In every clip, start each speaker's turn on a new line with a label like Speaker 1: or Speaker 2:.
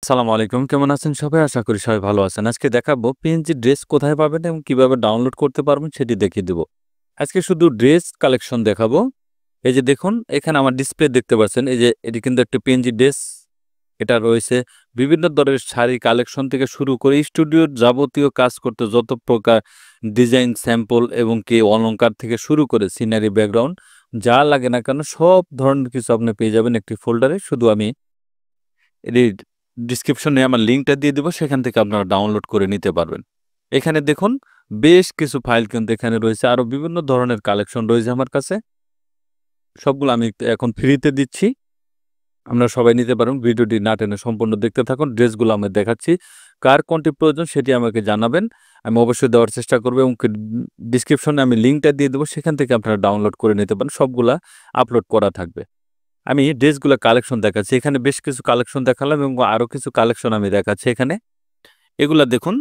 Speaker 1: আসসালামু আলাইকুম। কেমন আছেন সবাই? আশা করি সবাই ভালো আছেন। আজকে দেখাবো পিএনজি ড্রেস কোথায় পাবেন এবং কিভাবে ডাউনলোড করতে পারবেন সেটি দেখিয়ে দেব। আজকে শুধু ড্রেস কালেকশন দেখাবো। এই যে দেখুন এখানে আমার ডিসপ্লে দেখতে পাচ্ছেন। এই যে এটি কিন্তু একটা পিএনজি ড্রেস। এটা রয়েছে বিভিন্ন ধরনের শাড়ি কালেকশন থেকে শুরু করে স্টুডিওর যাবতীয় কাজ করতে যত প্রকার ডিজাইন স্যাম্পল এবং কি অলংকার থেকে শুরু করে সিনারি ব্যাকগ্রাউন্ড যা লাগে না কেন সব ধরনের কিছু আপনি পেয়ে যাবেন একটি ফোল্ডারে। শুধু আমি এটি ডিসক্রিপশনে আমার লিঙ্কটা দিয়ে দেব, সেখান থেকে আপনারা ডাউনলোড করে নিতে পারবেন। এখানে দেখুন বেশ কিছু ফাইল কিন্তু এখানে রয়েছে। আরো বিভিন্ন ধরনের কালেকশন রয়েছে আমার কাছে। সবগুলো আমি এখন ফ্রিতে দিচ্ছি। আপনারা সবাই নিতে পারেন। ভিডিওটি না টেনে সম্পূর্ণ দেখতে থাকুন। ড্রেসগুলো আমি দেখাচ্ছি। কার কোনটি প্রয়োজন সেটি আমাকে জানাবেন। আমি অবশ্যই দেওয়ার চেষ্টা করব এবং ডিসক্রিপশনে আমি লিঙ্কটা দিয়ে দেব, সেখান থেকে আপনারা ডাউনলোড করে নিতে পারেন। সবগুলা আপলোড করা থাকবে। আমি ড্রেসগুলো কালেকশন দেখাচ্ছি। এখানে বেশ কিছু কালেকশন দেখালাম এবং আরো কিছু কালেকশন আমি দেখাচ্ছি এখানে। এগুলা দেখুন,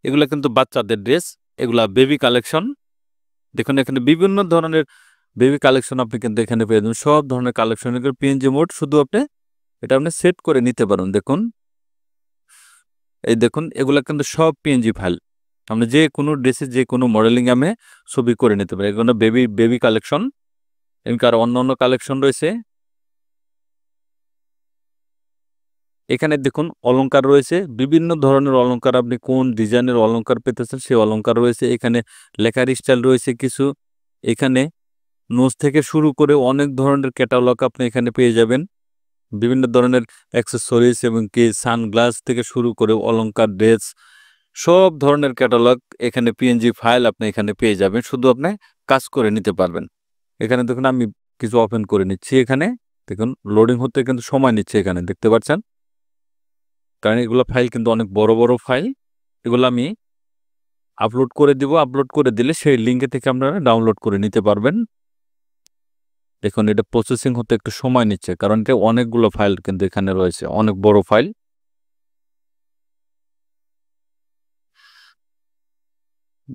Speaker 1: এগুলা কিন্তু বাচ্চাদের ড্রেস। এগুলা বেবি কালেকশন। দেখুন এখানে বিভিন্ন ধরনের বেবি কালেকশন আপনি কিন্তু এখানে পেয়ে যাবেন। সব ধরনের কালেকশন এগুলো পিএনজি মোড, শুধু আপনি সেট করে নিতে পারেন। দেখুন, এই দেখুন এগুলা কিন্তু সব পিএনজি ফাইল। আপনি যে কোনো ড্রেসে যে কোনো মডেলিং আমি ছবি করে নিতে পারি। এগুলো বেবি কালেকশন। এমনকি আরো অন্য কালেকশন রয়েছে। এখানে দেখুন অলংকার রয়েছে। বিভিন্ন ধরনের অলংকার, আপনি কোন ডিজাইনের অলংকার পেতেছেন সেই অলংকার রয়েছে। এখানে লেখার স্টাইল রয়েছে কিছু। এখানে নোজ থেকে শুরু করে অনেক ধরনের ক্যাটালগ আপনি এখানে পেয়ে যাবেন। বিভিন্ন ধরনের অ্যাক্সেসরিজ এবং কি সানগ্লাস থেকে শুরু করে অলংকার, ড্রেস, সব ধরনের ক্যাটালগ এখানে পিএনজি ফাইল আপনি এখানে পেয়ে যাবেন। শুধু আপনি কাজ করে নিতে পারবেন। এখানে দেখুন আমি কিছু ওপেন করে নিচ্ছি। এখানে দেখুন লোডিং হতে কিন্তু সময় নিচ্ছে, এখানে দেখতে পাচ্ছেন। কারণ এগুলো ফাইল কিন্তু অনেক বড় বড় ফাইল। এগুলো আমি আপলোড করে দিব। আপলোড করে দিলে সেই লিঙ্কে থেকে আপনারা ডাউনলোড করে নিতে পারবেন। দেখুন এটা প্রসেসিং হতে একটু সময় নিচ্ছে, কারণ এটা অনেকগুলো ফাইল কিন্তু এখানে রয়েছে, অনেক বড় ফাইল।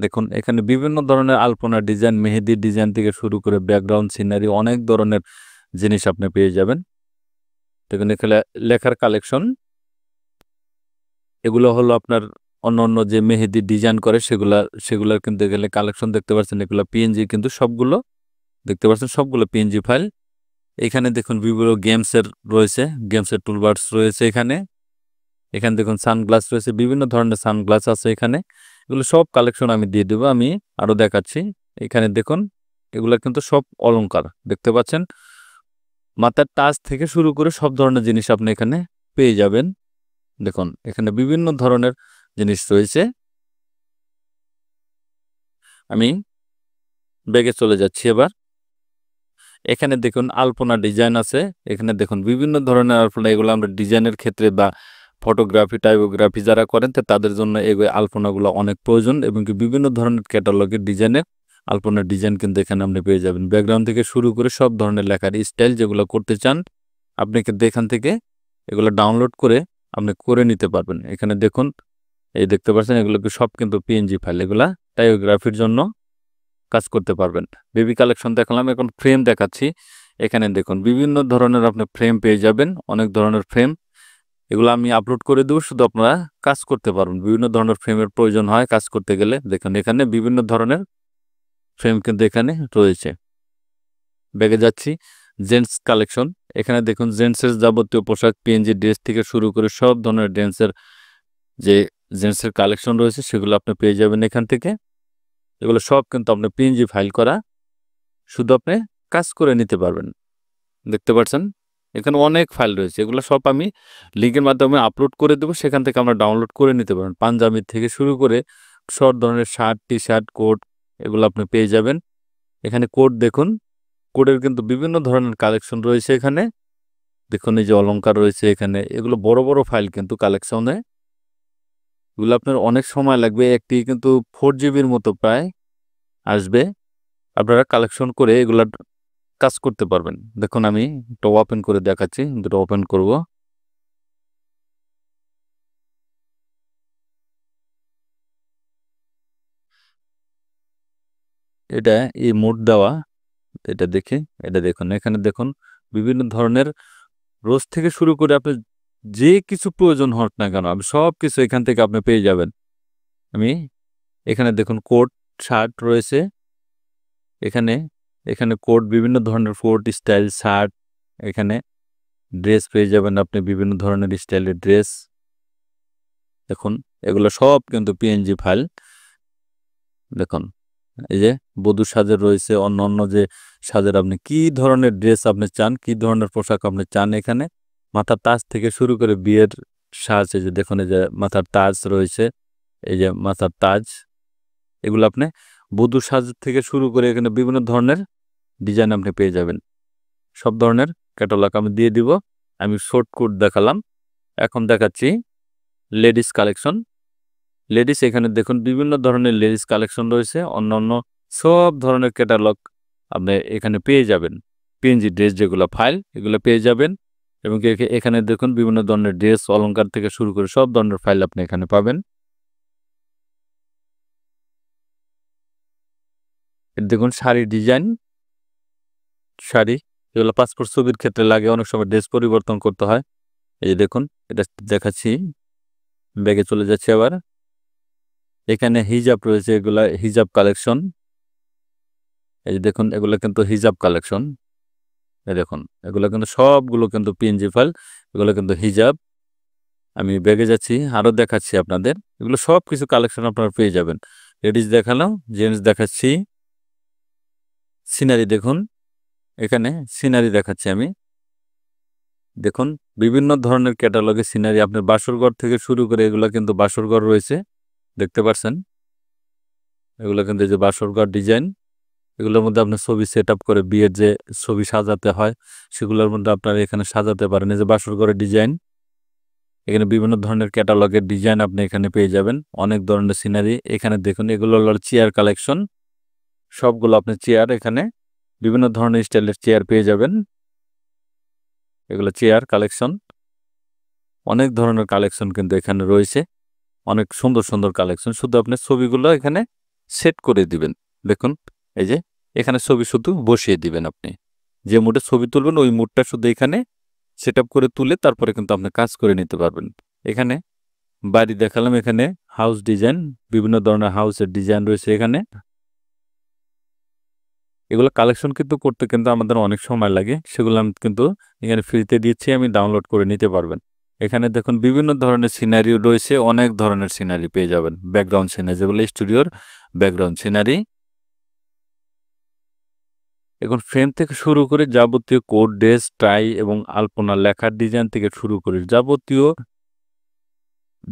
Speaker 1: দেখুন এখানে বিভিন্ন ধরনের আলপনা ডিজাইন, মেহেদি ডিজাইন থেকে শুরু করে ব্যাকগ্রাউন্ড, সিনারি, অনেক ধরনের জিনিস আপনি পেয়ে যাবেন। দেখুন এখানে লেখার কালেকশন। এগুলো হলো আপনার অন্য যে মেহেদি ডিজাইন করে সেগুলার কিন্তু এখানে কালেকশন দেখতে পাচ্ছেন। এগুলো পিএনজি কিন্তু সবগুলো দেখতে পাচ্ছেন, সবগুলো পিএনজি ফাইল। এখানে দেখুন বিভিন্ন গেমসের রয়েছে, গেমসের টুলবার্স রয়েছে এখানে। এখানে দেখুন সানগ্লাস রয়েছে, বিভিন্ন ধরনের সানগ্লাস আছে এখানে। এগুলো সব কালেকশন আমি দিয়ে দেবো। আমি আরো দেখাচ্ছি। এখানে দেখুন এগুলো কিন্তু সব অলংকার দেখতে পাচ্ছেন। মাথার টাচ থেকে শুরু করে সব ধরনের জিনিস আপনি এখানে পেয়ে যাবেন। দেখুন এখানে বিভিন্ন ধরনের জিনিস রয়েছে। আমি ব্যাগে চলে যাচ্ছি এবার। এখানে দেখুন আলপনা ডিজাইন আছে। এখানে দেখুন বিভিন্ন ধরনের আলপনা। এগুলো আমরা ডিজাইনের ক্ষেত্রে বা ফটোগ্রাফি, টাইপোগ্রাফি যারা করেন তাদের জন্য এই আলপনাগুলো অনেক প্রয়োজন, এবং কি বিভিন্ন ধরনের ক্যাটালগের ডিজাইনের আলপনার ডিজাইন কিন্তু এখানে আপনি পেয়ে যাবেন। ব্যাকগ্রাউন্ড থেকে শুরু করে সব ধরনের লেখার স্টাইল যেগুলো করতে চান আপনি কিন্তু এখান থেকে এগুলো ডাউনলোড করে আপনি করে নিতে পারবেন। এখানে দেখুন, এই দেখতে পাচ্ছেন এগুলোকে সব কিন্তু পিএনজি ফাইল। এগুলা টাইপোগ্রাফির জন্য কাজ করতে পারবেন। বেবি কালেকশন দেখালাম, এখন ফ্রেম দেখাচ্ছি। এখানে দেখুন বিভিন্ন ধরনের আপনি ফ্রেম পেয়ে যাবেন, অনেক ধরনের ফ্রেম। এগুলো আমি আপলোড করে দেবো, শুধু আপনারা কাজ করতে পারবেন। বিভিন্ন ধরনের ফ্রেমের প্রয়োজন হয় কাজ করতে গেলে। দেখুন এখানে বিভিন্ন ধরনের ফ্রেম কিন্তু এখানে রয়েছে। ব্যাগে যাচ্ছি, জেন্টস কালেকশন। এখানে দেখুন জেন্টসের যাবতীয় পোশাক, পিএনজি ড্রেস থেকে শুরু করে সব ধরনের যে জেন্টসের কালেকশন রয়েছে সেগুলো আপনি পেয়ে যাবেন এখান থেকে। এগুলো সব কিন্তু আপনি পিএনজি ফাইল করা, শুধু আপনি কাজ করে নিতে পারবেন। দেখতে পাচ্ছেন এখানে অনেক ফাইল রয়েছে। এগুলো সব আমি লিঙ্কের মাধ্যমে আপলোড করে দেবো, সেখান থেকে আমরা ডাউনলোড করে নিতে পারবেন। পাঞ্জাবি থেকে শুরু করে সব ধরনের শার্ট, টি শার্ট, কোট এগুলো আপনি পেয়ে যাবেন। এখানে কোট দেখুন, কোটের কিন্তু বিভিন্ন ধরনের কালেকশন রয়েছে এখানে। দেখুন এই যে অলংকার রয়েছে এখানে। এগুলো বড় বড় ফাইল কিন্তু কালেকশনে। এগুলো আপনার অনেক সময় লাগবে। একটি কিন্তু 4 জিবির মতো প্রায় আসবে। আপনারা কালেকশন করে এগুলা কাজ করতে পারবেন। দেখুন আমি এটা ওপেন করে দেখাচ্ছি। দুটো ওপেন করব। এটা এই মোড দেওয়া, এটা দেখুন এখানে দেখুন বিভিন্ন ধরনের রোজ থেকে শুরু করে আপনি যে কিছু প্রয়োজন হোক না কেন আমি সব কিছু এখান থেকে আপনি পেয়ে যাবেন। আমি এখানে দেখুন কোট, শার্ট রয়েছে। এখানে কোট, বিভিন্ন ধরনের কোট, স্টাইল, শার্ট, এখানে ড্রেস পেয়ে যাবেন আপনি, বিভিন্ন ধরনের স্টাইলের ড্রেস। দেখুন এগুলো সব কিন্তু পিএনজি ফাইল। দেখুন এই যে বধূ সাজের রয়েছে, অন্য যে সাজের আপনি কি ধরনের ড্রেস আপনি চান, কি ধরনের পোশাক আপনি চান, এখানে মাথার তাজ থেকে শুরু করে বিয়ের সাজ, এই যে দেখুন এই যে মাথার তাজ রয়েছে, এই যে মাথার তাজ, এগুলো আপনি বধূ সাজ থেকে শুরু করে এখানে বিভিন্ন ধরনের ডিজাইন আপনি পেয়ে যাবেন। সব ধরনের ক্যাটালগ আমি দিয়ে দিব। আমি শর্ট কোট দেখালাম, এখন দেখাচ্ছি লেডিস কালেকশন। লেডিস, এখানে দেখুন বিভিন্ন ধরনের লেডিস কালেকশন রয়েছে, অন্যান্য সব ধরনের ক্যাটালগ আপনি এখানে পেয়ে যাবেন। পিএনজি ড্রেস যেগুলো ফাইল এগুলো পেয়ে যাবেন, এবং এখানে দেখুন বিভিন্ন ধরনের ড্রেস, অলংকার থেকে শুরু করে সব ধরনের ফাইল আপনি এখানে পাবেন। দেখুন শাড়ি ডিজাইন, শাড়ি এগুলো পাসপোর্ট ছবির ক্ষেত্রে লাগে, অনেক সময় ড্রেস পরিবর্তন করতে হয়। এই যে দেখুন এটা দেখাচ্ছি, ব্যাগে চলে যাচ্ছে আবার। এখানে হিজাব রয়েছে, এগুলা হিজাব কালেকশন। এই যে দেখুন এগুলো কিন্তু হিজাব কালেকশন। এই দেখুন এগুলো কিন্তু সবগুলো কিন্তু পিএনজি ফাইল, এগুলো কিন্তু হিজাব। আমি ব্যাগে যাচ্ছি, আরো দেখাচ্ছি আপনাদের, এগুলো সব কিছু কালেকশন আপনারা পেয়ে যাবেন। লেডিস দেখালাম, জেন্টস দেখাচ্ছি। সিনারি দেখুন, এখানে সিনারি দেখাচ্ছি আমি। দেখুন বিভিন্ন ধরনের ক্যাটালগে সিনারি, আপনার বাসরঘর থেকে শুরু করে এগুলো কিন্তু বাসরঘর রয়েছে, দেখতে পাচ্ছেন। এগুলো কিন্তু এই যে বাসরঘর ডিজাইন, এগুলোর মধ্যে আপনার ছবি সেট আপ করে বিয়ের যে ছবি সাজাতে হয় সেগুলোর মধ্যে আপনারা এখানে সাজাতে পারেন। এই যে বাসরঘরের ডিজাইন, এখানে বিভিন্ন ধরনের ক্যাটালগের ডিজাইন আপনি এখানে পেয়ে যাবেন, অনেক ধরনের সিনারি। এখানে দেখুন এগুলো হলো চেয়ার কালেকশন, সবগুলো আপনি চেয়ার, এখানে বিভিন্ন ধরনের স্টাইলের চেয়ার পেয়ে যাবেন। এগুলো চেয়ার কালেকশন, অনেক ধরনের কালেকশন কিন্তু এখানে রয়েছে, অনেক সুন্দর সুন্দর কালেকশন। শুধু আপনি ছবিগুলো এখানে সেট করে দিবেন। দেখুন এই যে এখানে ছবি শুধু বসিয়ে দিবেন, আপনি যে মুডে ছবি তুলবেন ওই মুডটা শুধু এখানে সেট আপ করে তুলে তারপরে কিন্তু আপনি কাজ করে নিতে পারবেন। এখানে বাড়ি দেখালাম, এখানে হাউস ডিজাইন, বিভিন্ন ধরনের হাউসের ডিজাইন রয়েছে এখানে। এগুলো কালেকশন কিন্তু করতে কিন্তু আমাদের অনেক সময় লাগে, সেগুলো আমি কিন্তু এখানে ফ্রিতে দিচ্ছি, আমি ডাউনলোড করে নিতে পারবেন। এখানে দেখুন বিভিন্ন ধরনের সিনারি রয়েছে, অনেক ধরনের সিনারি পেয়ে যাবেন, ব্যাকগ্রাউন্ড সিনারি যেগুলো স্টুডিওর ব্যাকগ্রাউন্ড সিনারি। এখন ফ্রেম থেকে শুরু করে যাবতীয় কোট, ড্রেস, টাই এবং আলপনা, লেখার ডিজাইন থেকে শুরু করে যাবতীয়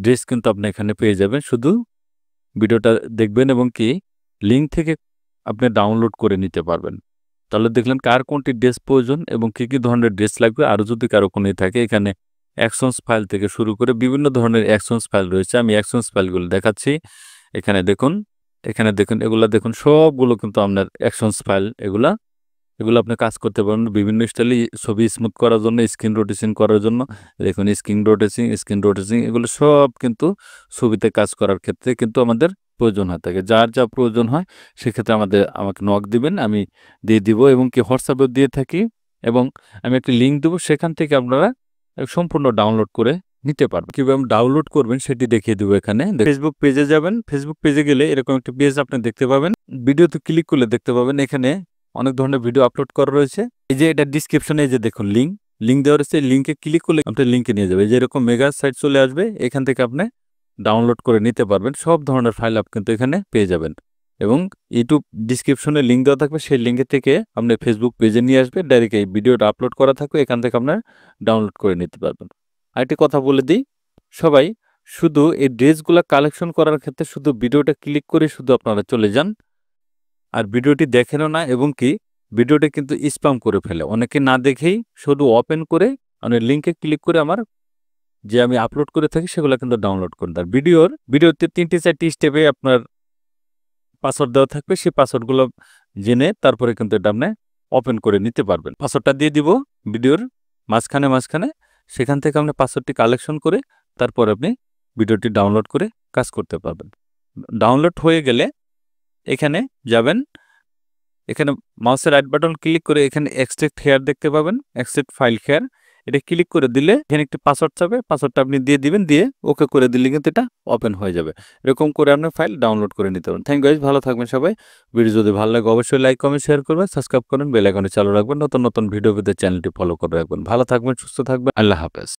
Speaker 1: ড্রেস কিন্তু আপনি এখানে পেয়ে যাবেন। শুধু ভিডিওটা দেখবেন এবং কি লিঙ্ক থেকে আপনি ডাউনলোড করে নিতে পারবেন। তাহলে দেখলেন কার কোনটি ড্রেস প্রয়োজন এবং কি কি ধরনের ড্রেস লাগবে। আরও যদি কারো কোনো থাকে, এখানে অ্যাকশনস ফাইল থেকে শুরু করে বিভিন্ন ধরনের অ্যাকশনস ফাইল রয়েছে, আমি অ্যাকশনস ফাইলগুলো দেখাচ্ছি। এখানে দেখুন এগুলা দেখুন সবগুলো কিন্তু আপনার অ্যাকশনস ফাইল। এগুলো আপনি কাজ করতে পারেন বিভিন্ন স্টাইলে, ছবি স্মুথ করার জন্য, স্ক্রিন রোটেশন করার জন্য। দেখুন স্ক্রিন রোটেশন এগুলো সব কিন্তু ছবিতে কাজ করার ক্ষেত্রে কিন্তু আমাদের প্রয়োজন হয়ে থাকে। যার যা প্রয়োজন হয় সেক্ষেত্রে আমাকে নক দিবেন, আমি দিয়ে দিব, এবং কি হোয়াটসঅ্যাপেও দিয়ে থাকি, এবং আমি একটি লিঙ্ক দেবো, সেখান থেকে আপনারা সম্পূর্ণ ডাউনলোড করে নিতে পারবেন। কীভাবে ডাউনলোড করবেন সেটি দেখিয়ে দেবো। এখানে ফেসবুক পেজে যাবেন, ফেসবুক পেজে গেলে এরকম একটি পেজ আপনি দেখতে পাবেন, ভিডিওতে ক্লিক করলে দেখতে পাবেন এখানে অনেক ধরনের ভিডিও আপলোড করা রয়েছে। এই যে এটা ডিসক্রিপশনে যে দেখুন লিঙ্ক দেওয়া রয়েছে, লিঙ্কে ক্লিক করলে আপনি লিঙ্কে নিয়ে যাবে, যে এরকম মেগা সাইট চলে আসবে, এখান থেকে আপনি ডাউনলোড করে নিতে পারবেন। সব ধরনের ফাইল আপনি কিন্তু এখানে পেয়ে যাবেন, এবং ইউটিউব ডিসক্রিপশনে লিঙ্ক দেওয়া থাকবে, সেই লিঙ্কে থেকে আপনি ফেসবুক পেজে নিয়ে আসবে, ডাইরেক্ট এই ভিডিওটা আপলোড করা থাকবে, এখান থেকে আপনার ডাউনলোড করে নিতে পারবেন। আরেকটি কথা বলে দিই, সবাই শুধু এই ড্রেসগুলো কালেকশন করার ক্ষেত্রে শুধু ভিডিওটা ক্লিক করে শুধু আপনারা চলে যান, আর ভিডিওটি দেখেনও না, এবং কি ভিডিওটা কিন্তু স্প্যাম করে ফেলে, অনেকে না দেখেই শুধু ওপেন করে মানে লিঙ্কে ক্লিক করে আমার যে আমি আপলোড করে থাকি সেগুলো কিন্তু ডাউনলোড করে দেয়। ভিডিওতে 3-4টি স্টেপে আপনার পাসওয়ার্ড দেওয়া থাকবে, সেই পাসওয়ার্ডগুলো জেনে তারপরে কিন্তু এটা আপনি ওপেন করে নিতে পারবেন। পাসওয়ার্ডটা দিয়ে দিব ভিডিওর মাঝখানে, সেখান থেকে আপনি পাসওয়ার্ডটি কালেকশন করে তারপর আপনি ভিডিওটি ডাউনলোড করে কাজ করতে পারবেন। ডাউনলোড হয়ে গেলে এখানে যাবেন, এখানে মাউসের রাইট বাটন ক্লিক করে এখানে এক্সট্রাক্ট হেয়ার দেখতে পাবেন, এক্সট্রাক্ট ফাইল হেয়ার, এটা ক্লিক করে দিলে এখানে একটি পাসওয়ার্ড চাবে, পাসওয়ার্ডটা আপনি দিয়ে দিবেন, দিয়ে ওকে করে দিলে কিন্তু এটা ওপেন হয়ে যাবে। এরকম করে আপনি ফাইল ডাউনলোড করে নিতে পারেন। থ্যাংক ইউ গাইস, ভালো থাকবেন সবাই। ভিডিও যদি ভালো লাগে অবশ্যই লাইক, কমেন্ট, শেয়ার করবেন, সাবস্ক্রাইব করবেন, বেল আইকনটি চালু রাখবেন, নতুন নতুন ভিডিও পেতে চ্যানেলটি ফলো করে রাখবেন। ভালো থাকবেন, সুস্থ থাকবেন, আল্লাহ হাফেজ।